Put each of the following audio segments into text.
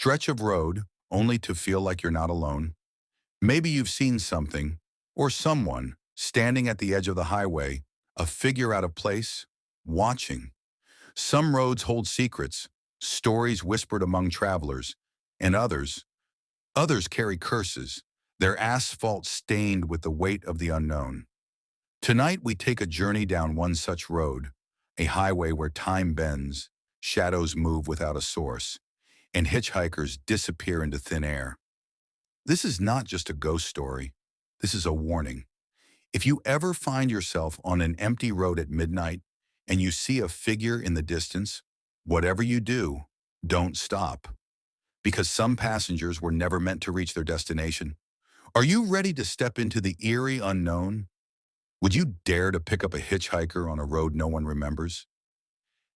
stretch of road only to feel like you're not alone. Maybe you've seen something or someone standing at the edge of the highway, a figure out of place, watching. Some roads hold secrets, stories whispered among travelers, and others carry curses, their asphalt stained with the weight of the unknown. Tonight we take a journey down one such road, a highway where time bends, shadows move without a source, and hitchhikers disappear into thin air. This is not just a ghost story. This is a warning. If you ever find yourself on an empty road at midnight and you see a figure in the distance, whatever you do, don't stop. Because some passengers were never meant to reach their destination. Are you ready to step into the eerie unknown? Would you dare to pick up a hitchhiker on a road no one remembers?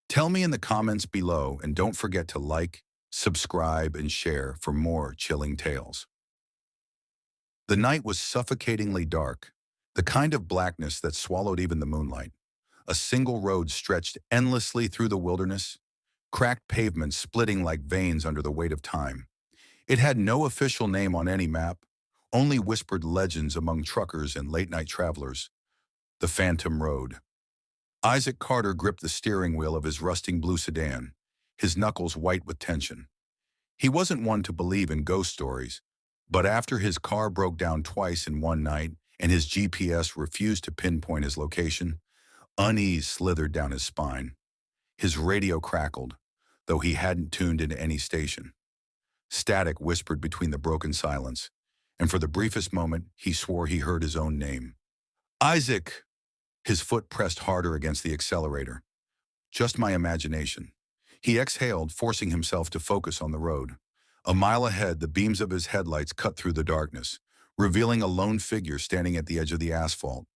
Tell me in the comments below, and don't forget to like, subscribe, and share for more chilling tales. The night was suffocatingly dark, the kind of blackness that swallowed even the moonlight. A single road stretched endlessly through the wilderness, cracked pavements splitting like veins under the weight of time. It had no official name on any map, only whispered legends among truckers and late-night travelers. The Phantom Road. Isaac Carter gripped the steering wheel of his rusting blue sedan, his knuckles white with tension. He wasn't one to believe in ghost stories, but after his car broke down twice in one night and his GPS refused to pinpoint his location, unease slithered down his spine. His radio crackled, though he hadn't tuned into any station. Static whispered between the broken silence, and for the briefest moment, he swore he heard his own name. Isaac! His foot pressed harder against the accelerator. Just my imagination. He exhaled, forcing himself to focus on the road. A mile ahead, the beams of his headlights cut through the darkness, revealing a lone figure standing at the edge of the asphalt.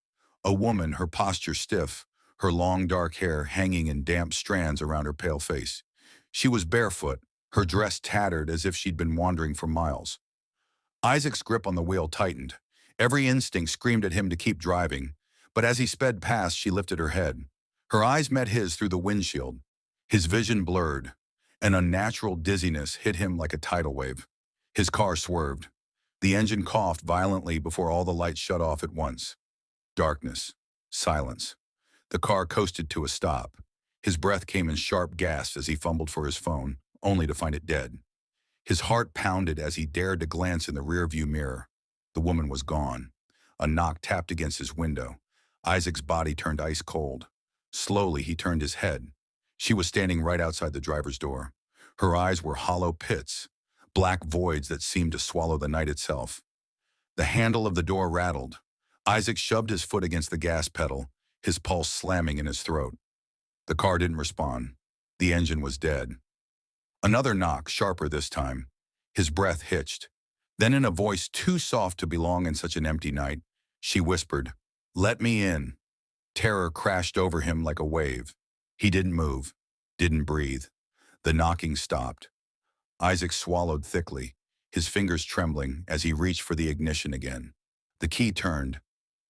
A woman, her posture stiff, her long dark hair hanging in damp strands around her pale face. She was barefoot, her dress tattered as if she'd been wandering for miles. Isaac's grip on the wheel tightened. Every instinct screamed at him to keep driving, but as he sped past, she lifted her head. Her eyes met his through the windshield. His vision blurred. An unnatural dizziness hit him like a tidal wave. His car swerved. The engine coughed violently before all the lights shut off at once. Darkness. Silence. The car coasted to a stop. His breath came in sharp gasps as he fumbled for his phone, only to find it dead. His heart pounded as he dared to glance in the rearview mirror. The woman was gone. A knock tapped against his window. Isaac's body turned ice cold. Slowly, he turned his head. She was standing right outside the driver's door. Her eyes were hollow pits, black voids that seemed to swallow the night itself. The handle of the door rattled. Isaac shoved his foot against the gas pedal, his pulse slamming in his throat. The car didn't respond. The engine was dead. Another knock, sharper this time. His breath hitched. Then in a voice too soft to belong in such an empty night, she whispered, "Let me in." Terror crashed over him like a wave. He didn't move, didn't breathe. The knocking stopped. Isaac swallowed thickly, his fingers trembling as he reached for the ignition again. The key turned,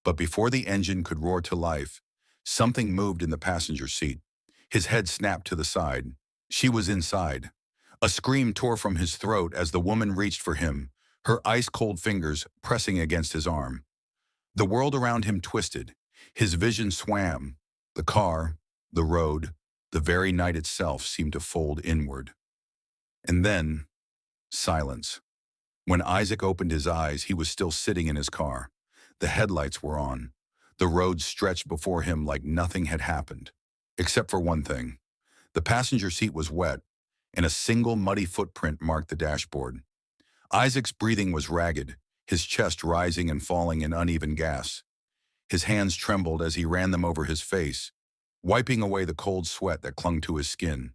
but before the engine could roar to life, something moved in the passenger seat. His head snapped to the side. She was inside. A scream tore from his throat as the woman reached for him, her ice-cold fingers pressing against his arm. The world around him twisted. His vision swam. The car, the road, the very night itself seemed to fold inward. And then, silence. When Isaac opened his eyes, he was still sitting in his car. The headlights were on. The road stretched before him like nothing had happened. Except for one thing. The passenger seat was wet, and a single muddy footprint marked the dashboard. Isaac's breathing was ragged, his chest rising and falling in uneven gasps. His hands trembled as he ran them over his face, wiping away the cold sweat that clung to his skin.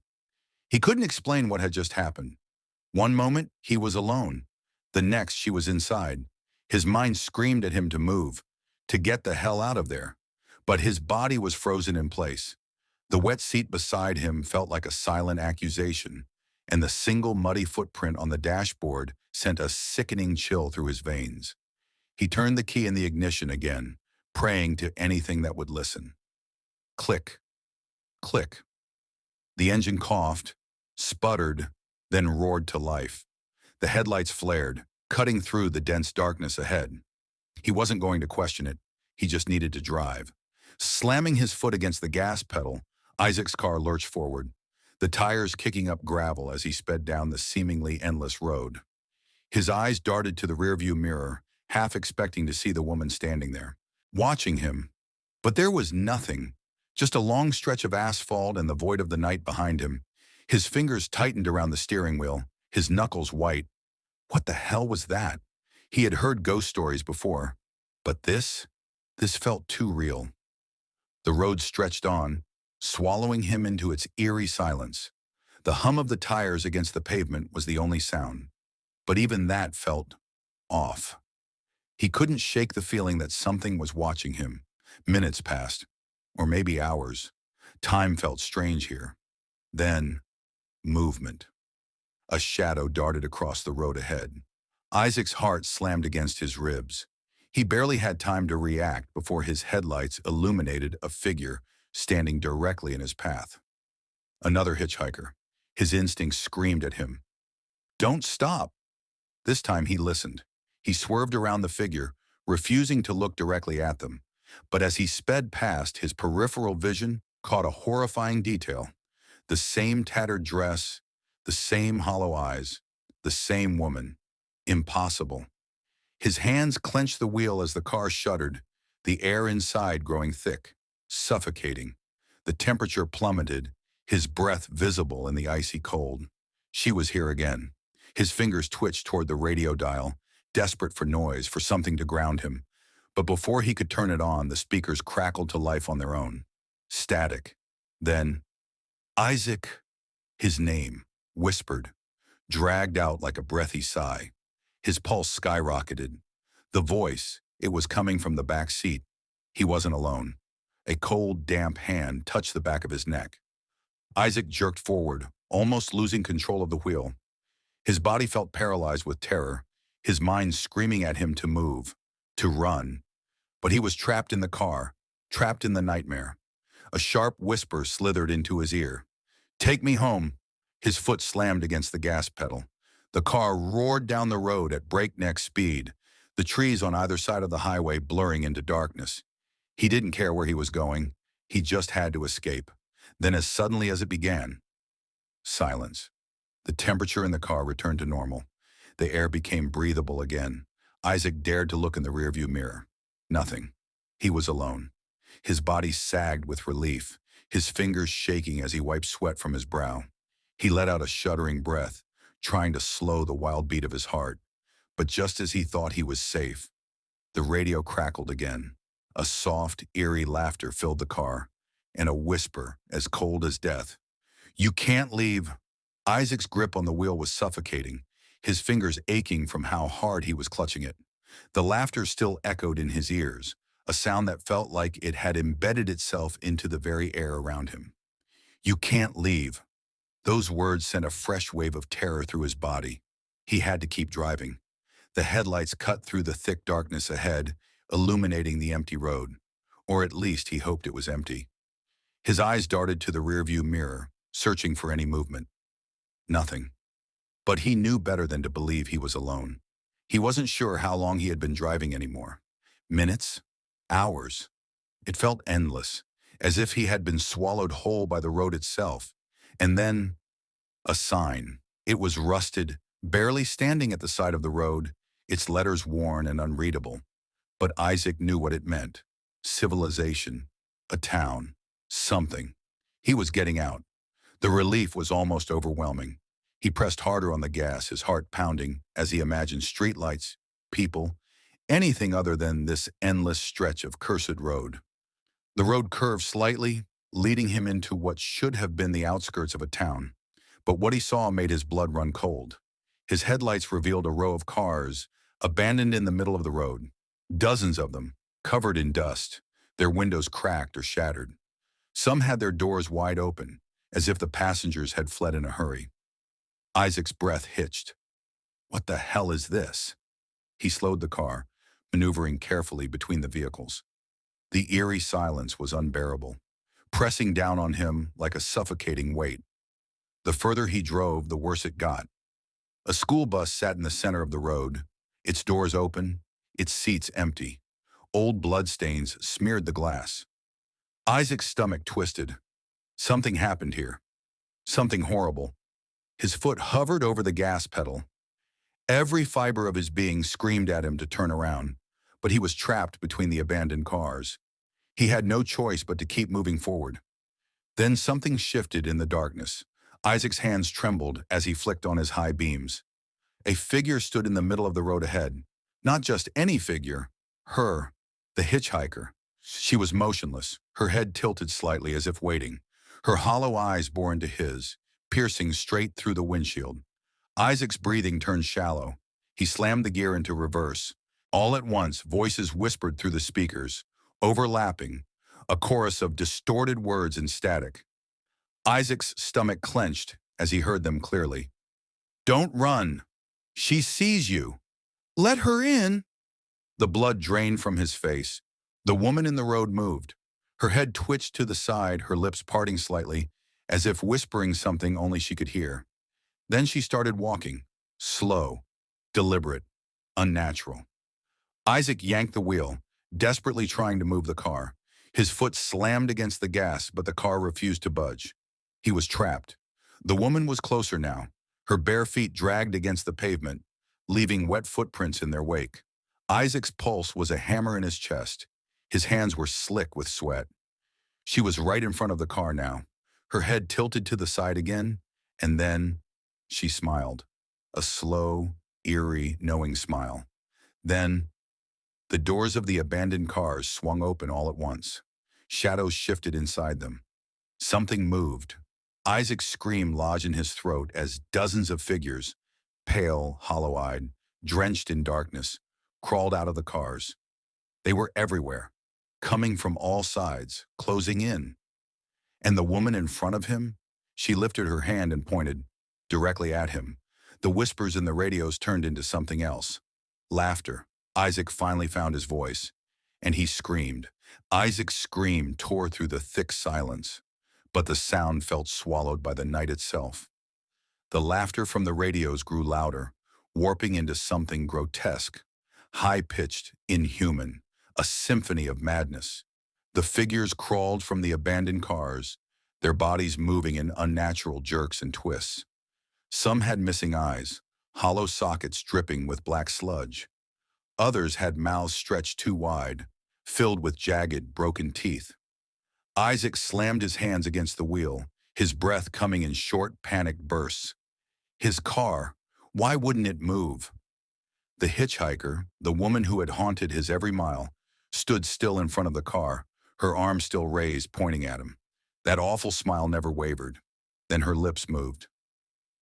He couldn't explain what had just happened. One moment, he was alone. The next, she was inside. His mind screamed at him to move, to get the hell out of there. But his body was frozen in place. The wet seat beside him felt like a silent accusation, and the single muddy footprint on the dashboard sent a sickening chill through his veins. He turned the key in the ignition again, praying to anything that would listen. Click. Click. The engine coughed, sputtered, then roared to life. The headlights flared, cutting through the dense darkness ahead. He wasn't going to question it. He just needed to drive. Slamming his foot against the gas pedal, Isaac's car lurched forward, the tires kicking up gravel as he sped down the seemingly endless road. His eyes darted to the rearview mirror, half expecting to see the woman standing there, watching him. But there was nothing, just a long stretch of asphalt and the void of the night behind him. His fingers tightened around the steering wheel, his knuckles white. What the hell was that? He had heard ghost stories before, but this felt too real. The road stretched on, swallowing him into its eerie silence. The hum of the tires against the pavement was the only sound, but even that felt off. He couldn't shake the feeling that something was watching him. Minutes passed, or maybe hours. Time felt strange here. Then, movement. A shadow darted across the road ahead. Isaac's heart slammed against his ribs. He barely had time to react before his headlights illuminated a figure standing directly in his path. Another hitchhiker. His instincts screamed at him. "Don't stop!" This time he listened. He swerved around the figure, refusing to look directly at them. But as he sped past, his peripheral vision caught a horrifying detail. The same tattered dress, the same hollow eyes, the same woman. Impossible. His hands clenched the wheel as the car shuddered, the air inside growing thick, suffocating. The temperature plummeted, his breath visible in the icy cold. She was here again. His fingers twitched toward the radio dial, desperate for noise, for something to ground him. But before he could turn it on, the speakers crackled to life on their own. Static. Then, Isaac, his name, whispered, dragged out like a breathy sigh. His pulse skyrocketed. The voice, it was coming from the back seat. He wasn't alone. A cold, damp hand touched the back of his neck. Isaac jerked forward, almost losing control of the wheel. His body felt paralyzed with terror, his mind screaming at him to move, to run. But he was trapped in the car, trapped in the nightmare. A sharp whisper slithered into his ear. "Take me home." His foot slammed against the gas pedal. The car roared down the road at breakneck speed, the trees on either side of the highway blurring into darkness. He didn't care where he was going. He just had to escape. Then as suddenly as it began, silence. The temperature in the car returned to normal. The air became breathable again. Isaac dared to look in the rearview mirror. Nothing. He was alone. His body sagged with relief, his fingers shaking as he wiped sweat from his brow. He let out a shuddering breath, trying to slow the wild beat of his heart. But just as he thought he was safe, the radio crackled again. A soft, eerie laughter filled the car, and a whisper as cold as death. "You can't leave." Isaac's grip on the wheel was suffocating, his fingers aching from how hard he was clutching it. The laughter still echoed in his ears, a sound that felt like it had embedded itself into the very air around him. "You can't leave." Those words sent a fresh wave of terror through his body. He had to keep driving. The headlights cut through the thick darkness ahead, illuminating the empty road. Or at least he hoped it was empty. His eyes darted to the rearview mirror, searching for any movement. Nothing. But he knew better than to believe he was alone. He wasn't sure how long he had been driving anymore. Minutes? Hours? It felt endless, as if he had been swallowed whole by the road itself. And then, a sign. It was rusted, barely standing at the side of the road, its letters worn and unreadable. But Isaac knew what it meant. Civilization. A town. Something. He was getting out. The relief was almost overwhelming. He pressed harder on the gas, his heart pounding, as he imagined streetlights, people, anything other than this endless stretch of cursed road. The road curved slightly, leading him into what should have been the outskirts of a town. But what he saw made his blood run cold. His headlights revealed a row of cars, abandoned in the middle of the road. Dozens of them, covered in dust, their windows cracked or shattered. Some had their doors wide open, as if the passengers had fled in a hurry. Isaac's breath hitched. What the hell is this? He slowed the car, maneuvering carefully between the vehicles. The eerie silence was unbearable, pressing down on him like a suffocating weight. The further he drove, the worse it got. A school bus sat in the center of the road, its doors open, its seats empty. Old bloodstains smeared the glass. Isaac's stomach twisted. Something happened here. Something horrible. His foot hovered over the gas pedal. Every fiber of his being screamed at him to turn around, but he was trapped between the abandoned cars. He had no choice but to keep moving forward. Then something shifted in the darkness. Isaac's hands trembled as he flicked on his high beams. A figure stood in the middle of the road ahead. Not just any figure, her, the hitchhiker. She was motionless, her head tilted slightly as if waiting. Her hollow eyes bore into his, piercing straight through the windshield. Isaac's breathing turned shallow. He slammed the gear into reverse. All at once, voices whispered through the speakers, overlapping, a chorus of distorted words and static. Isaac's stomach clenched as he heard them clearly. "Don't run. She sees you. Let her in." The blood drained from his face. The woman in the road moved. Her head twitched to the side, her lips parting slightly, as if whispering something only she could hear. Then she started walking, slow, deliberate, unnatural. Isaac yanked the wheel, desperately trying to move the car. His foot slammed against the gas, but the car refused to budge. He was trapped. The woman was closer now. Her bare feet dragged against the pavement, leaving wet footprints in their wake. Isaac's pulse was a hammer in his chest. His hands were slick with sweat. She was right in front of the car now. Her head tilted to the side again, and then she smiled. A slow, eerie, knowing smile. Then the doors of the abandoned cars swung open all at once. Shadows shifted inside them. Something moved. Isaac's scream lodged in his throat as dozens of figures, pale, hollow-eyed, drenched in darkness, crawled out of the cars. They were everywhere, coming from all sides, closing in. And the woman in front of him, she lifted her hand and pointed directly at him. The whispers in the radios turned into something else. Laughter. Isaac finally found his voice, and he screamed. Isaac's scream tore through the thick silence, but the sound felt swallowed by the night itself. The laughter from the radios grew louder, warping into something grotesque, high-pitched, inhuman, a symphony of madness. The figures crawled from the abandoned cars, their bodies moving in unnatural jerks and twists. Some had missing eyes, hollow sockets dripping with black sludge. Others had mouths stretched too wide, filled with jagged, broken teeth. Isaac slammed his hands against the wheel, his breath coming in short, panicked bursts. His car, why wouldn't it move? The hitchhiker, the woman who had haunted his every mile, stood still in front of the car, her arms still raised, pointing at him. That awful smile never wavered. Then her lips moved.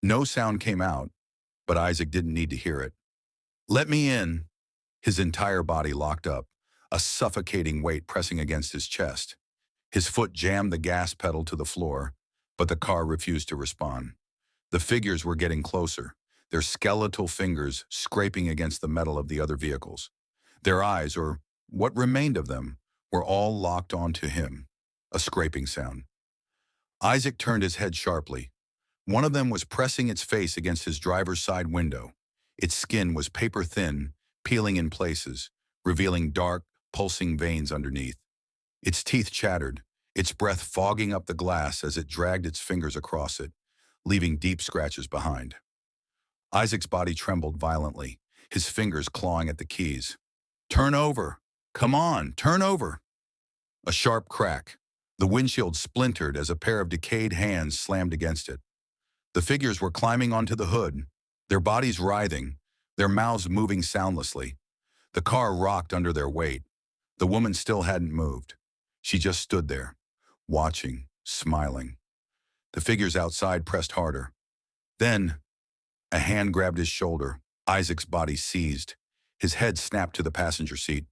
No sound came out, but Isaac didn't need to hear it. "Let me in." His entire body locked up, a suffocating weight pressing against his chest. His foot jammed the gas pedal to the floor, but the car refused to respond. The figures were getting closer, their skeletal fingers scraping against the metal of the other vehicles. Their eyes, or what remained of them, were all locked onto him, a scraping sound. Isaac turned his head sharply. One of them was pressing its face against his driver's side window. Its skin was paper-thin, peeling in places, revealing dark, pulsing veins underneath. Its teeth chattered, its breath fogging up the glass as it dragged its fingers across it, leaving deep scratches behind. Isaac's body trembled violently, his fingers clawing at the keys. "Turn over! Come on, turn over!" A sharp crack. The windshield splintered as a pair of decayed hands slammed against it. The figures were climbing onto the hood, their bodies writhing, their mouths moving soundlessly. The car rocked under their weight. The woman still hadn't moved. She just stood there, watching, smiling. The figures outside pressed harder. Then, a hand grabbed his shoulder. Isaac's body seized. His head snapped to the passenger seat.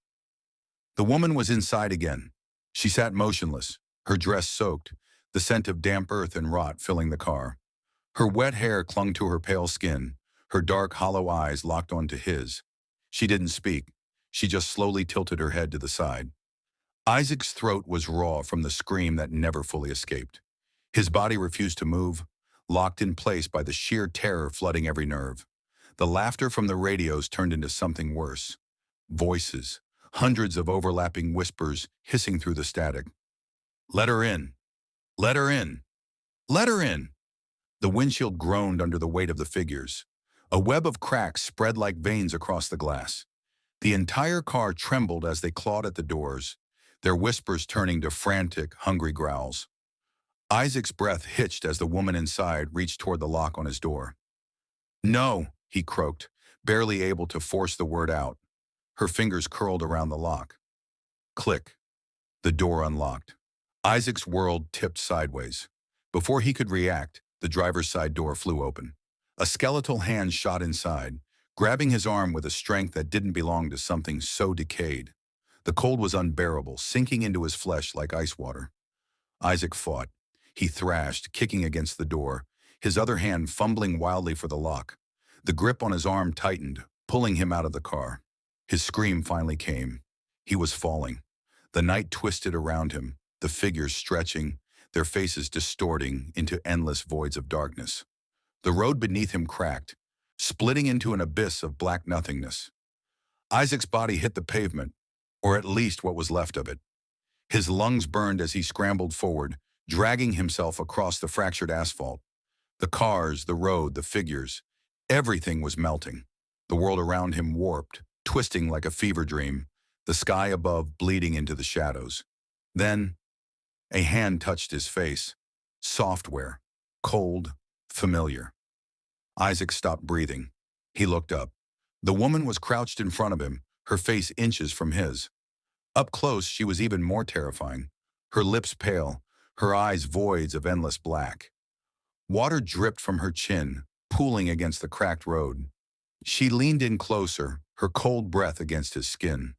The woman was inside again. She sat motionless, her dress soaked, the scent of damp earth and rot filling the car. Her wet hair clung to her pale skin, her dark, hollow eyes locked onto his. She didn't speak. She just slowly tilted her head to the side. Isaac's throat was raw from the scream that never fully escaped. His body refused to move, locked in place by the sheer terror flooding every nerve. The laughter from the radios turned into something worse. Voices, hundreds of overlapping whispers hissing through the static. Let her in! Let her in! Let her in! The windshield groaned under the weight of the figures. A web of cracks spread like veins across the glass. The entire car trembled as they clawed at the doors, their whispers turning to frantic, hungry growls. Isaac's breath hitched as the woman inside reached toward the lock on his door. No, he croaked, barely able to force the word out. Her fingers curled around the lock. Click. The door unlocked. Isaac's world tipped sideways. Before he could react, the driver's side door flew open. A skeletal hand shot inside, grabbing his arm with a strength that didn't belong to something so decayed. The cold was unbearable, sinking into his flesh like ice water. Isaac fought. He thrashed, kicking against the door, his other hand fumbling wildly for the lock. The grip on his arm tightened, pulling him out of the car. His scream finally came. He was falling. The night twisted around him, the figures stretching, their faces distorting into endless voids of darkness. The road beneath him cracked, splitting into an abyss of black nothingness. Isaac's body hit the pavement, or at least what was left of it. His lungs burned as he scrambled forward, dragging himself across the fractured asphalt. The cars, the road, the figures, everything was melting. The world around him warped, twisting like a fever dream, the sky above bleeding into the shadows. Then, a hand touched his face. Software, cold, familiar. Isaac stopped breathing. He looked up. The woman was crouched in front of him, her face inches from his. Up close, she was even more terrifying. Her lips pale, her eyes voids of endless black. Water dripped from her chin, pooling against the cracked road. She leaned in closer, her cold breath against his skin.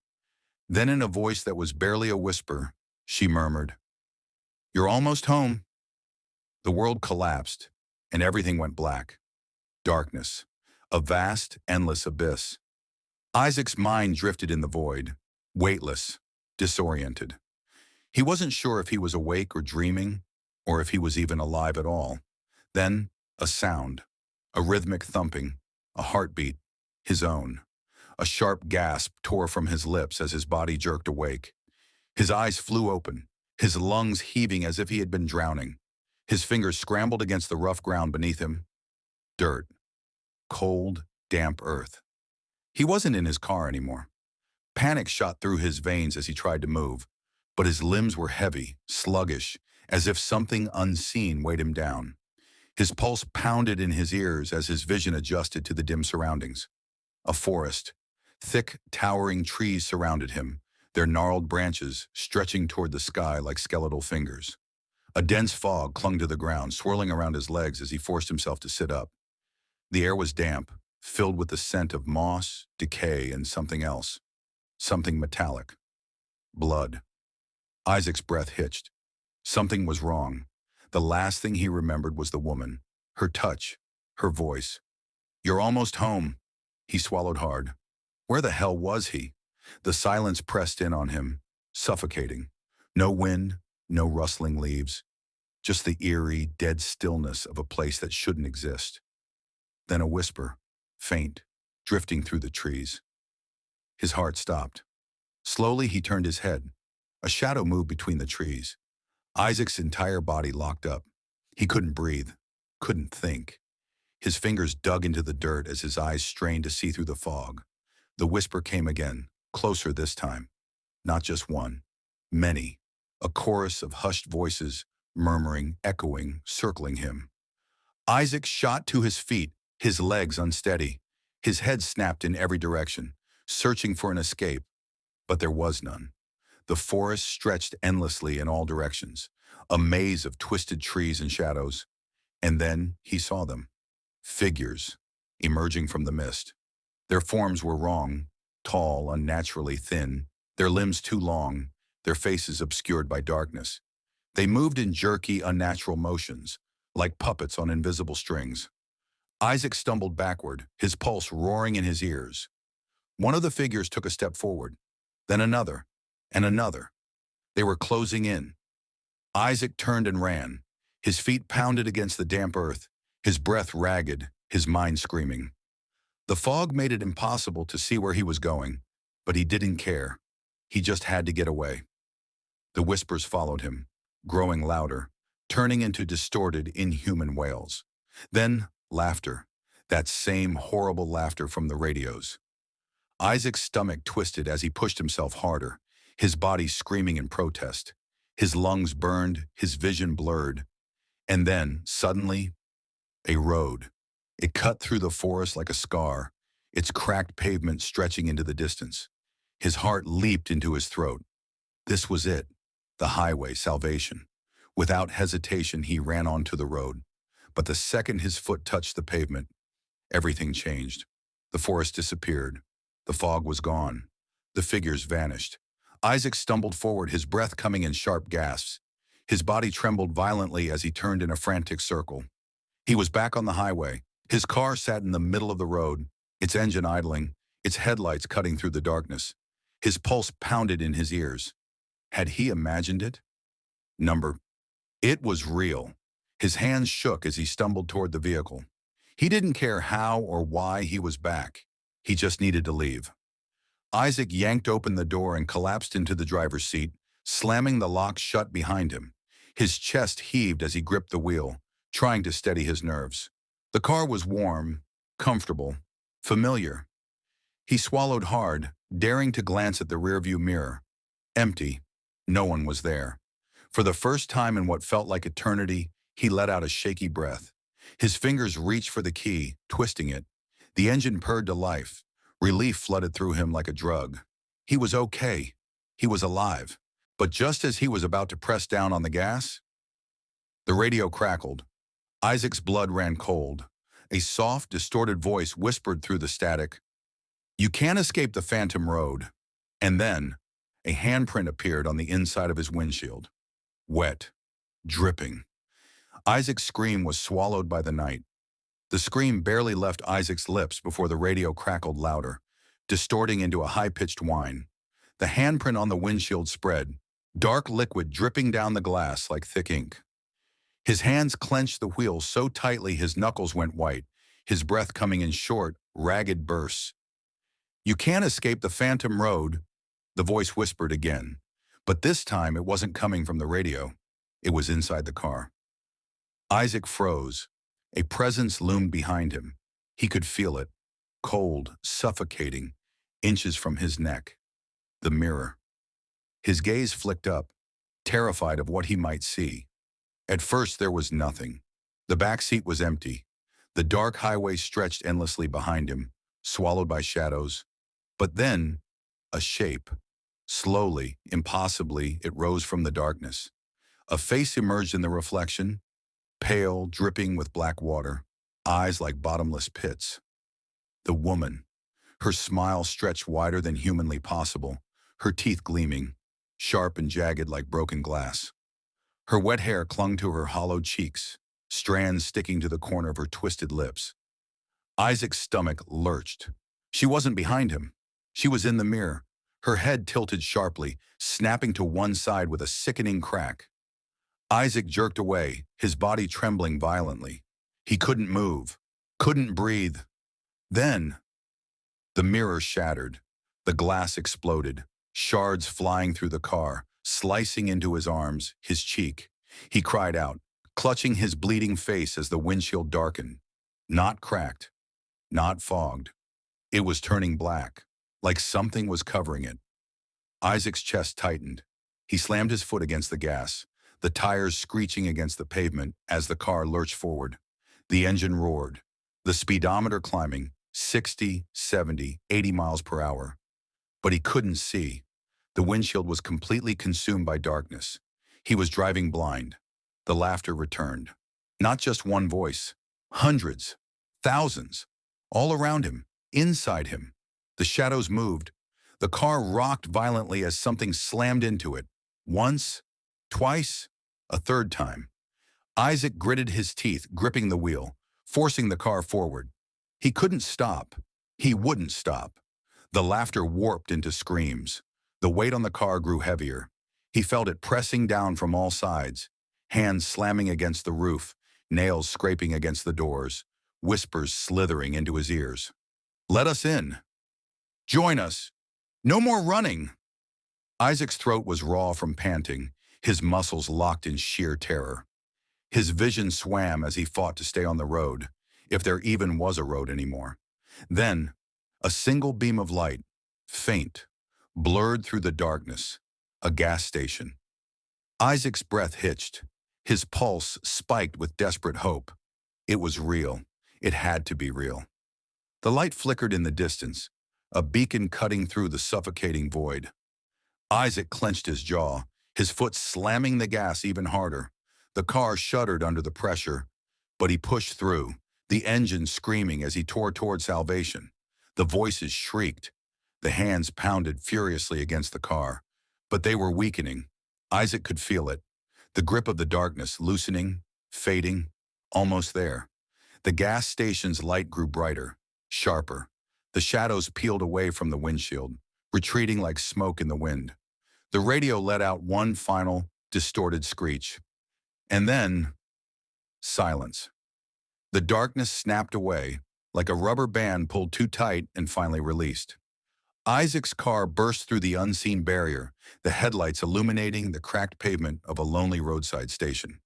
Then in a voice that was barely a whisper, she murmured, "You're almost home." The world collapsed, and everything went black. Darkness, a vast, endless abyss. Isaac's mind drifted in the void, weightless, disoriented. He wasn't sure if he was awake or dreaming, or if he was even alive at all. Then, a sound, a rhythmic thumping, a heartbeat, his own. A sharp gasp tore from his lips as his body jerked awake. His eyes flew open, his lungs heaving as if he had been drowning. His fingers scrambled against the rough ground beneath him. Dirt. Cold, damp earth. He wasn't in his car anymore. Panic shot through his veins as he tried to move, but his limbs were heavy, sluggish, as if something unseen weighed him down. His pulse pounded in his ears as his vision adjusted to the dim surroundings. A forest. Thick, towering trees surrounded him, their gnarled branches stretching toward the sky like skeletal fingers. A dense fog clung to the ground, swirling around his legs as he forced himself to sit up. The air was damp, filled with the scent of moss, decay, and something else. Something metallic. Blood. Isaac's breath hitched. Something was wrong. The last thing he remembered was the woman, her touch, her voice. "You're almost home." He swallowed hard. Where the hell was he? The silence pressed in on him, suffocating. No wind, no rustling leaves, just the eerie, dead stillness of a place that shouldn't exist. Then a whisper, faint, drifting through the trees. His heart stopped. Slowly he turned his head. A shadow moved between the trees. Isaac's entire body locked up. He couldn't breathe, couldn't think. His fingers dug into the dirt as his eyes strained to see through the fog. The whisper came again, closer this time. Not just one, many. A chorus of hushed voices, murmuring, echoing, circling him. Isaac shot to his feet, his legs unsteady. His head snapped in every direction, searching for an escape. But there was none. The forest stretched endlessly in all directions, a maze of twisted trees and shadows. And then he saw them. Figures, emerging from the mist. Their forms were wrong, tall, unnaturally thin, their limbs too long, their faces obscured by darkness. They moved in jerky, unnatural motions, like puppets on invisible strings. Isaac stumbled backward, his pulse roaring in his ears. One of the figures took a step forward, then another, and another. They were closing in. Isaac turned and ran. His feet pounded against the damp earth, his breath ragged, his mind screaming. The fog made it impossible to see where he was going, but he didn't care. He just had to get away. The whispers followed him, growing louder, turning into distorted, inhuman wails. Then, laughter. That same horrible laughter from the radios. Isaac's stomach twisted as he pushed himself harder, his body screaming in protest. His lungs burned, his vision blurred. And then, suddenly, a road. It cut through the forest like a scar, its cracked pavement stretching into the distance. His heart leaped into his throat. This was it, the highway, salvation. Without hesitation, he ran onto the road. But the second his foot touched the pavement, everything changed. The forest disappeared. The fog was gone. The figures vanished. Isaac stumbled forward, his breath coming in sharp gasps. His body trembled violently as he turned in a frantic circle. He was back on the highway. His car sat in the middle of the road, its engine idling, its headlights cutting through the darkness. His pulse pounded in his ears. Had he imagined it? It was real. His hands shook as he stumbled toward the vehicle. He didn't care how or why he was back. He just needed to leave. Isaac yanked open the door and collapsed into the driver's seat, slamming the lock shut behind him. His chest heaved as he gripped the wheel, trying to steady his nerves. The car was warm, comfortable, familiar. He swallowed hard, daring to glance at the rearview mirror. Empty. No one was there. For the first time in what felt like eternity, he let out a shaky breath. His fingers reached for the key, twisting it. The engine purred to life. Relief flooded through him like a drug. He was okay. He was alive. But just as he was about to press down on the gas, the radio crackled. Isaac's blood ran cold. A soft, distorted voice whispered through the static, "You can't escape the phantom road." And then, a handprint appeared on the inside of his windshield. Wet, dripping. Isaac's scream was swallowed by the night. The scream barely left Isaac's lips before the radio crackled louder, distorting into a high-pitched whine. The handprint on the windshield spread, dark liquid dripping down the glass like thick ink. His hands clenched the wheel so tightly his knuckles went white, his breath coming in short, ragged bursts. "You can't escape the phantom road," the voice whispered again. But this time it wasn't coming from the radio. It was inside the car. Isaac froze. A presence loomed behind him. He could feel it, cold, suffocating, inches from his neck. The mirror. His gaze flicked up, terrified of what he might see. At first there was nothing. The back seat was empty. The dark highway stretched endlessly behind him, swallowed by shadows. But then, a shape. Slowly, impossibly, it rose from the darkness. A face emerged in the reflection, pale, dripping with black water, eyes like bottomless pits. The woman. Her smile stretched wider than humanly possible, her teeth gleaming, sharp and jagged like broken glass. Her wet hair clung to her hollowed cheeks, strands sticking to the corner of her twisted lips. Isaac's stomach lurched. She wasn't behind him. She was in the mirror, her head tilted sharply, snapping to one side with a sickening crack. Isaac jerked away, his body trembling violently. He couldn't move, couldn't breathe. Then, the mirror shattered. The glass exploded, shards flying through the car, slicing into his arms, his cheek. He cried out, clutching his bleeding face as the windshield darkened. Not cracked, not fogged. It was turning black, like something was covering it. Isaac's chest tightened. He slammed his foot against the gas, the tires screeching against the pavement as the car lurched forward. The engine roared, the speedometer climbing 60, 70, 80 miles per hour. But he couldn't see. The windshield was completely consumed by darkness. He was driving blind. The laughter returned. Not just one voice. Hundreds. Thousands. All around him. Inside him. The shadows moved. The car rocked violently as something slammed into it. Once. Twice. A third time. Isaac gritted his teeth, gripping the wheel, forcing the car forward. He couldn't stop. He wouldn't stop. The laughter warped into screams. The weight on the car grew heavier. He felt it pressing down from all sides, hands slamming against the roof, nails scraping against the doors, whispers slithering into his ears. Let us in. Join us. No more running. Isaac's throat was raw from panting, his muscles locked in sheer terror. His vision swam as he fought to stay on the road, if there even was a road anymore. Then, a single beam of light, faint, blurred through the darkness, a gas station. Isaac's breath hitched. His pulse spiked with desperate hope. It was real. It had to be real. The light flickered in the distance, a beacon cutting through the suffocating void. Isaac clenched his jaw, his foot slamming the gas even harder. The car shuddered under the pressure, but he pushed through, the engine screaming as he tore toward salvation. The voices shrieked. The hands pounded furiously against the car, but they were weakening. Isaac could feel it, the grip of the darkness loosening, fading, almost there. The gas station's light grew brighter, sharper. The shadows peeled away from the windshield, retreating like smoke in the wind. The radio let out one final, distorted screech. And then, silence. The darkness snapped away, like a rubber band pulled too tight and finally released. Isaac's car burst through the unseen barrier, the headlights illuminating the cracked pavement of a lonely roadside station.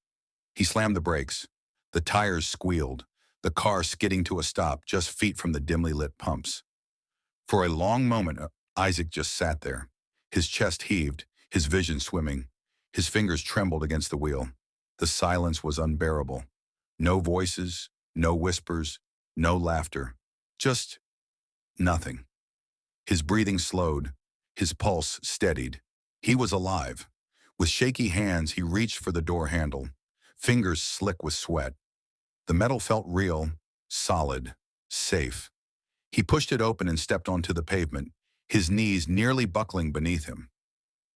He slammed the brakes. The tires squealed, the car skidding to a stop just feet from the dimly lit pumps. For a long moment, Isaac just sat there. His chest heaved, his vision swimming. His fingers trembled against the wheel. The silence was unbearable. No voices, no whispers, no laughter. Just nothing. His breathing slowed. His pulse steadied. He was alive. With shaky hands, he reached for the door handle, fingers slick with sweat. The metal felt real, solid, safe. He pushed it open and stepped onto the pavement, his knees nearly buckling beneath him.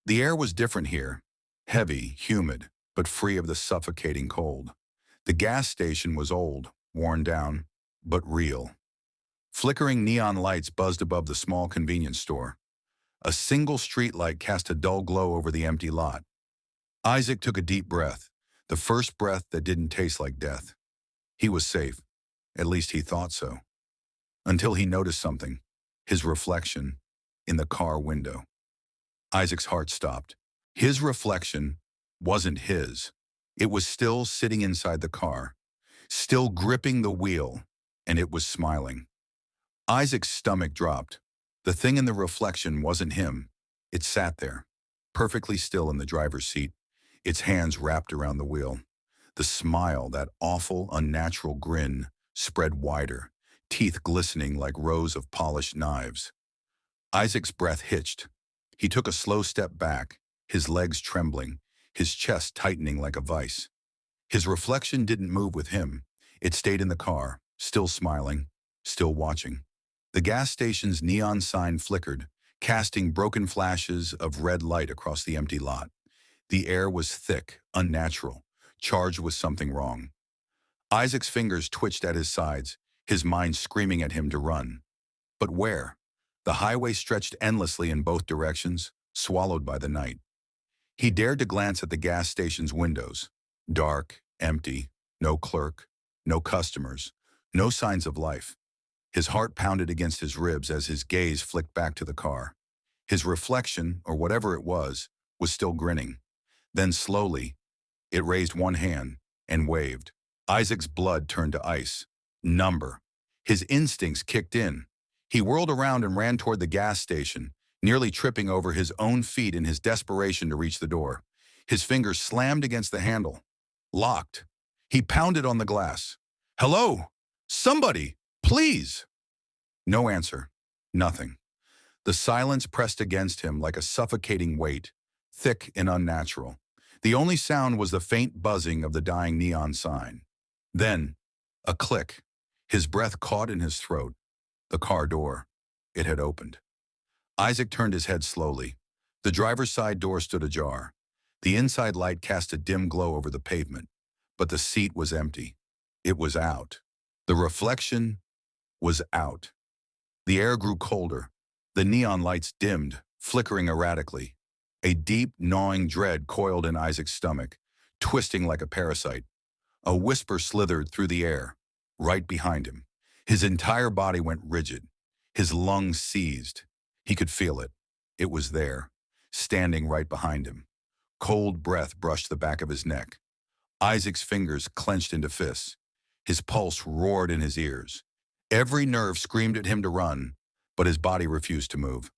The air was different here, heavy, humid, but free of the suffocating cold. The gas station was old, worn down, but real. Flickering neon lights buzzed above the small convenience store. A single streetlight cast a dull glow over the empty lot. Isaac took a deep breath, the first breath that didn't taste like death. He was safe. At least he thought so. Until he noticed something, his reflection, in the car window. Isaac's heart stopped. His reflection wasn't his. It was still sitting inside the car, still gripping the wheel, and it was smiling. Isaac's stomach dropped. The thing in the reflection wasn't him. It sat there, perfectly still in the driver's seat, its hands wrapped around the wheel. The smile, that awful, unnatural grin, spread wider, teeth glistening like rows of polished knives. Isaac's breath hitched. He took a slow step back, his legs trembling, his chest tightening like a vice. His reflection didn't move with him. It stayed in the car, still smiling, still watching. The gas station's neon sign flickered, casting broken flashes of red light across the empty lot. The air was thick, unnatural, charged with something wrong. Isaac's fingers twitched at his sides, his mind screaming at him to run. But where? The highway stretched endlessly in both directions, swallowed by the night. He dared to glance at the gas station's windows. Dark, empty, no clerk, no customers, no signs of life. His heart pounded against his ribs as his gaze flicked back to the car. His reflection, or whatever it was still grinning. Then slowly, it raised one hand and waved. Isaac's blood turned to ice, number. His instincts kicked in. He whirled around and ran toward the gas station, nearly tripping over his own feet in his desperation to reach the door. His fingers slammed against the handle. Locked. He pounded on the glass. "Hello? Somebody! Please!" No answer. Nothing. The silence pressed against him like a suffocating weight, thick and unnatural. The only sound was the faint buzzing of the dying neon sign. Then, a click. His breath caught in his throat. The car door. It had opened. Isaac turned his head slowly. The driver's side door stood ajar. The inside light cast a dim glow over the pavement, but the seat was empty. It was out. The reflection was out. The air grew colder. The neon lights dimmed, flickering erratically. A deep, gnawing dread coiled in Isaac's stomach, twisting like a parasite. A whisper slithered through the air, right behind him. His entire body went rigid. His lungs seized. He could feel it. It was there, standing right behind him. Cold breath brushed the back of his neck. Isaac's fingers clenched into fists. His pulse roared in his ears. Every nerve screamed at him to run, but his body refused to move.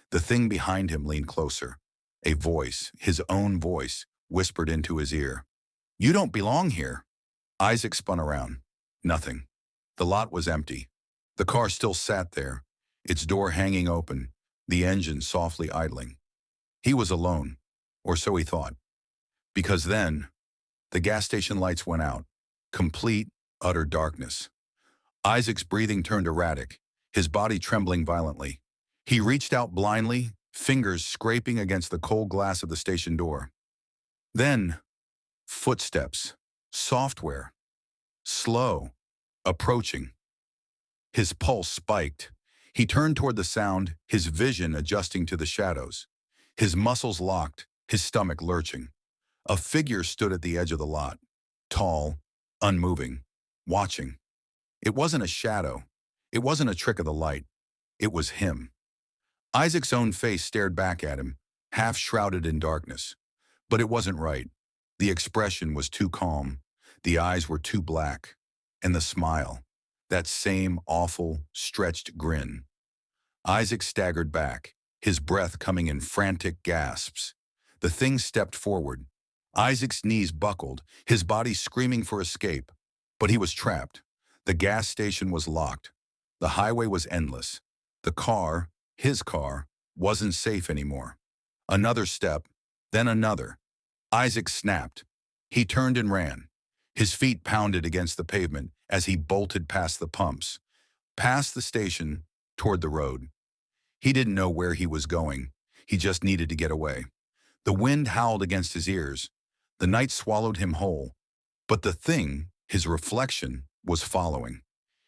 The thing behind him leaned closer. A voice, his own voice, whispered into his ear. "You don't belong here." Isaac spun around. Nothing. The lot was empty. The car still sat there, its door hanging open, the engine softly idling. He was alone, or so he thought. Because then, the gas station lights went out. Complete, utter darkness. Isaac's breathing turned erratic, his body trembling violently. He reached out blindly, fingers scraping against the cold glass of the station door. Then, footsteps, software, slow, approaching. His pulse spiked. He turned toward the sound, his vision adjusting to the shadows. His muscles locked, his stomach lurching. A figure stood at the edge of the lot, tall, unmoving, watching. It wasn't a shadow. It wasn't a trick of the light. It was him. Isaac's own face stared back at him, half shrouded in darkness. But it wasn't right. The expression was too calm. The eyes were too black. And the smile, that same awful, stretched grin. Isaac staggered back, his breath coming in frantic gasps. The thing stepped forward. Isaac's knees buckled, his body screaming for escape. But he was trapped. The gas station was locked. The highway was endless. The car, his car, wasn't safe anymore. Another step, then another. Isaac snapped. He turned and ran. His feet pounded against the pavement as he bolted past the pumps, past the station, toward the road. He didn't know where he was going. He just needed to get away. The wind howled against his ears. The night swallowed him whole. But the thing, his reflection, was following.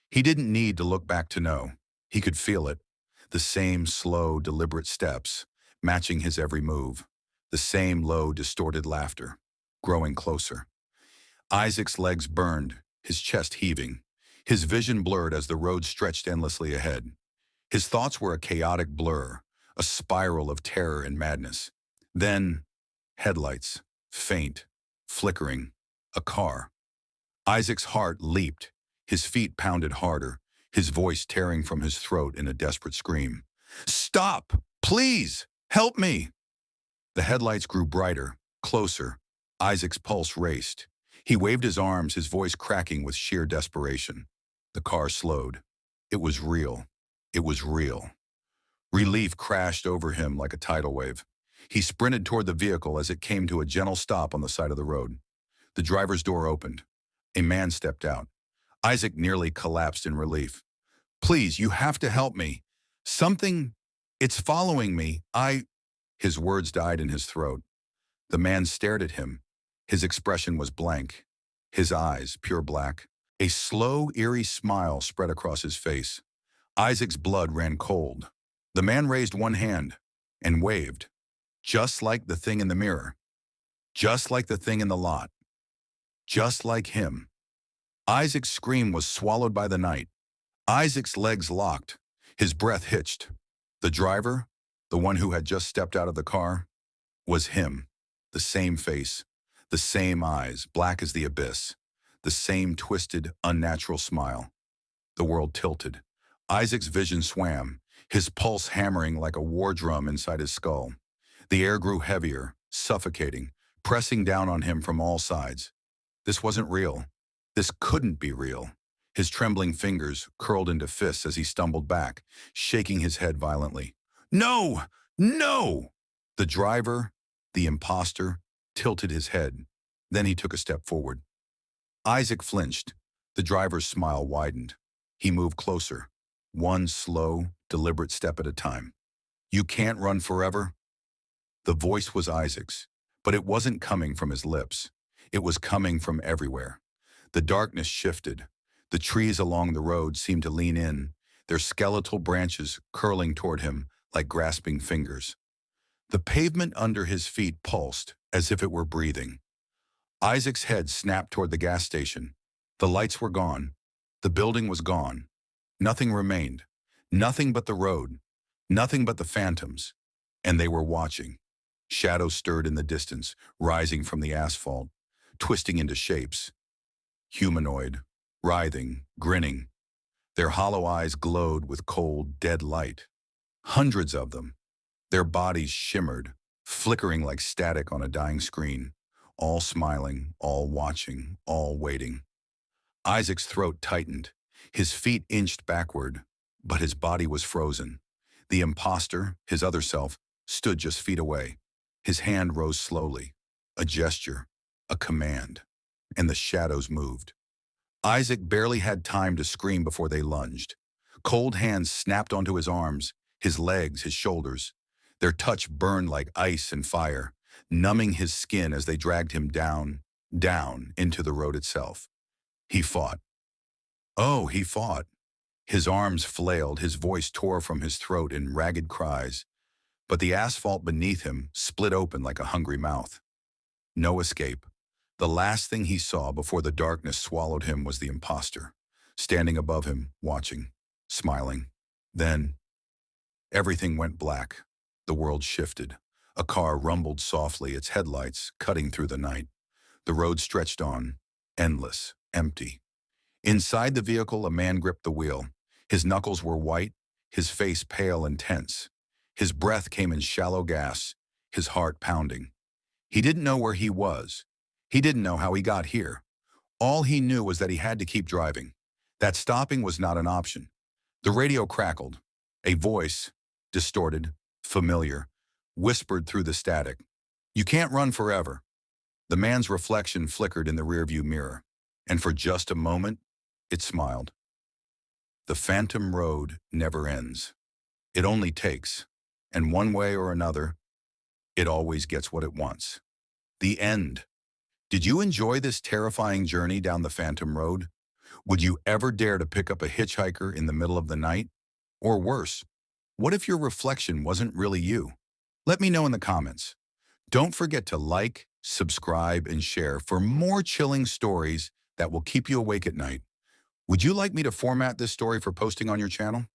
He didn't need to look back to know. He could feel it. The same slow, deliberate steps, matching his every move. The same low, distorted laughter, growing closer. Isaac's legs burned, his chest heaving. His vision blurred as the road stretched endlessly ahead. His thoughts were a chaotic blur, a spiral of terror and madness. Then, headlights, faint, flickering, a car. Isaac's heart leaped, his feet pounded harder, his voice tearing from his throat in a desperate scream. "Stop! Please! Help me!" The headlights grew brighter, closer. Isaac's pulse raced. He waved his arms, his voice cracking with sheer desperation. The car slowed. It was real. It was real. Relief crashed over him like a tidal wave. He sprinted toward the vehicle as it came to a gentle stop on the side of the road. The driver's door opened. A man stepped out. Isaac nearly collapsed in relief. "Please, you have to help me. Something, it's following me. His words died in his throat. The man stared at him. His expression was blank. His eyes, pure black. A slow, eerie smile spread across his face. Isaac's blood ran cold. The man raised one hand and waved, just like the thing in the mirror, just like the thing in the lot, just like him. Isaac's scream was swallowed by the night. Isaac's legs locked, his breath hitched. The driver, the one who had just stepped out of the car, was him. The same face, the same eyes, black as the abyss, the same twisted, unnatural smile. The world tilted. Isaac's vision swam, his pulse hammering like a war drum inside his skull. The air grew heavier, suffocating, pressing down on him from all sides. This wasn't real. This couldn't be real. His trembling fingers curled into fists as he stumbled back, shaking his head violently. "No! No!" The driver, the imposter, tilted his head. Then he took a step forward. Isaac flinched. The driver's smile widened. He moved closer, one slow, deliberate step at a time. "You can't run forever?" The voice was Isaac's, but it wasn't coming from his lips. It was coming from everywhere. The darkness shifted. The trees along the road seemed to lean in, their skeletal branches curling toward him like grasping fingers. The pavement under his feet pulsed as if it were breathing. Isaac's head snapped toward the gas station. The lights were gone. The building was gone. Nothing remained. Nothing but the road, nothing but the phantoms. And they were watching. Shadows stirred in the distance, rising from the asphalt, twisting into shapes. Humanoid, writhing, grinning. Their hollow eyes glowed with cold, dead light. Hundreds of them. Their bodies shimmered, flickering like static on a dying screen. All smiling, all watching, all waiting. Isaac's throat tightened. His feet inched backward, but his body was frozen. The imposter, his other self, stood just feet away. His hand rose slowly. A gesture, a command, and the shadows moved. Isaac barely had time to scream before they lunged. Cold hands snapped onto his arms, his legs, his shoulders. Their touch burned like ice and fire, numbing his skin as they dragged him down, down into the road itself. He fought. Oh, he fought. His arms flailed, his voice tore from his throat in ragged cries. But the asphalt beneath him split open like a hungry mouth. No escape. The last thing he saw before the darkness swallowed him was the imposter, standing above him, watching, smiling. Then, everything went black. The world shifted. A car rumbled softly, its headlights cutting through the night. The road stretched on, endless, empty. Inside the vehicle, a man gripped the wheel. His knuckles were white, his face pale and tense. His breath came in shallow gasps, his heart pounding. He didn't know where he was. He didn't know how he got here. All he knew was that he had to keep driving. That stopping was not an option. The radio crackled. A voice, distorted, familiar, whispered through the static. "You can't run forever." The man's reflection flickered in the rearview mirror, and for just a moment, it smiled. The phantom road never ends. It only takes, and one way or another, it always gets what it wants. The end. Did you enjoy this terrifying journey down the phantom road? Would you ever dare to pick up a hitchhiker in the middle of the night? Or worse, what if your reflection wasn't really you? Let me know in the comments. Don't forget to like, subscribe, and share for more chilling stories that will keep you awake at night. Would you like me to format this story for posting on your channel?